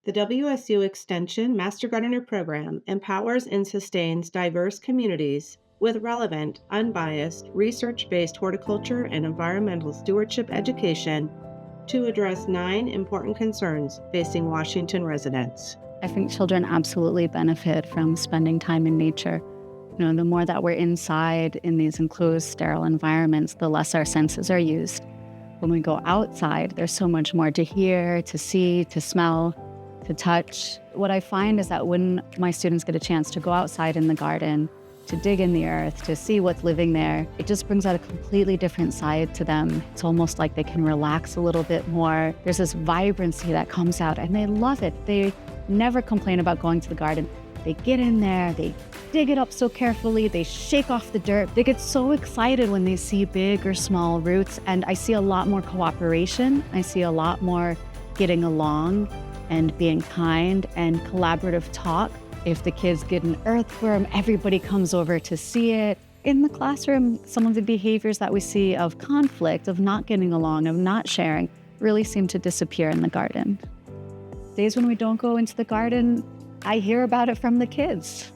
The WSU Extension Master Gardener program empowers and sustains diverse communities with relevant, unbiased, research based horticulture and environmental stewardship education to address 9 important concerns facing Washington residents. I think children absolutely benefit from spending time in nature. The more that we're inside in these enclosed, sterile environments, the less our senses are used. When we go outside, there's so much more to hear, to see, to smell, to touch. What I find is that when my students get a chance to go outside in the garden, to dig in the earth, to see what's living there, it just brings out a completely different side to them. It's almost like they can relax a little bit more. There's this vibrancy that comes out and they love it. They never complain about going to the garden. They get in there, they dig it up so carefully, they shake off the dirt. They get so excited when they see big or small roots, and I see a lot more cooperation. I see a lot more getting along and being kind and collaborative talk. If the kids get an earthworm, everybody comes over to see it. In the classroom, some of the behaviors that we see of conflict, of not getting along, of not sharing, really seem to disappear in the garden. Days when we don't go into the garden, I hear about it from the kids.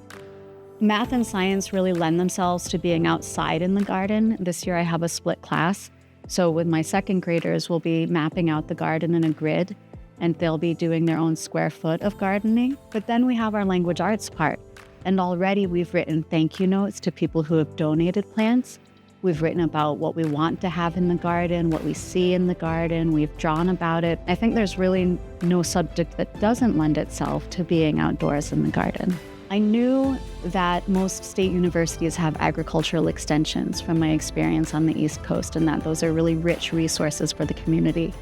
Math and science really lend themselves to being outside in the garden. This year I have a split class. So with my second graders, we'll be mapping out the garden in a grid, and they'll be doing their own square foot of gardening. But then we have our language arts part. And already we've written thank you notes to people who have donated plants. We've written about what we want to have in the garden, what we see in the garden. We've drawn about it. I think there's really no subject that doesn't lend itself to being outdoors in the garden. I knew that most state universities have agricultural extensions from my experience on the East Coast, and that those are really rich resources for the community.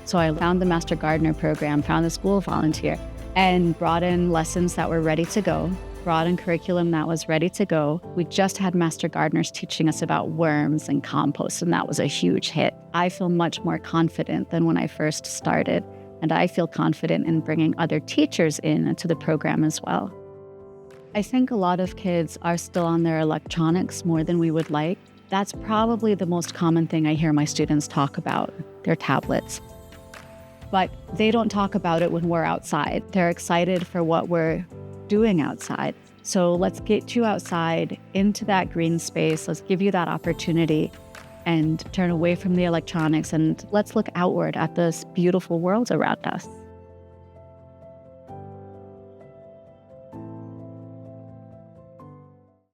So I found the Master Gardener program, found the school volunteer, and brought in lessons that were ready to go. Brought in curriculum that was ready to go. We just had master gardeners teaching us about worms and compost, and that was a huge hit. I feel much more confident than when I first started, and I feel confident in bringing other teachers into the program as well. I think a lot of kids are still on their electronics more than we would like. That's probably the most common thing I hear my students talk about, their tablets. But they don't talk about it when we're outside. They're excited for what we're doing outside. So let's get you outside into that green space. Let's give you that opportunity and turn away from the electronics, and let's look outward at this beautiful world around us.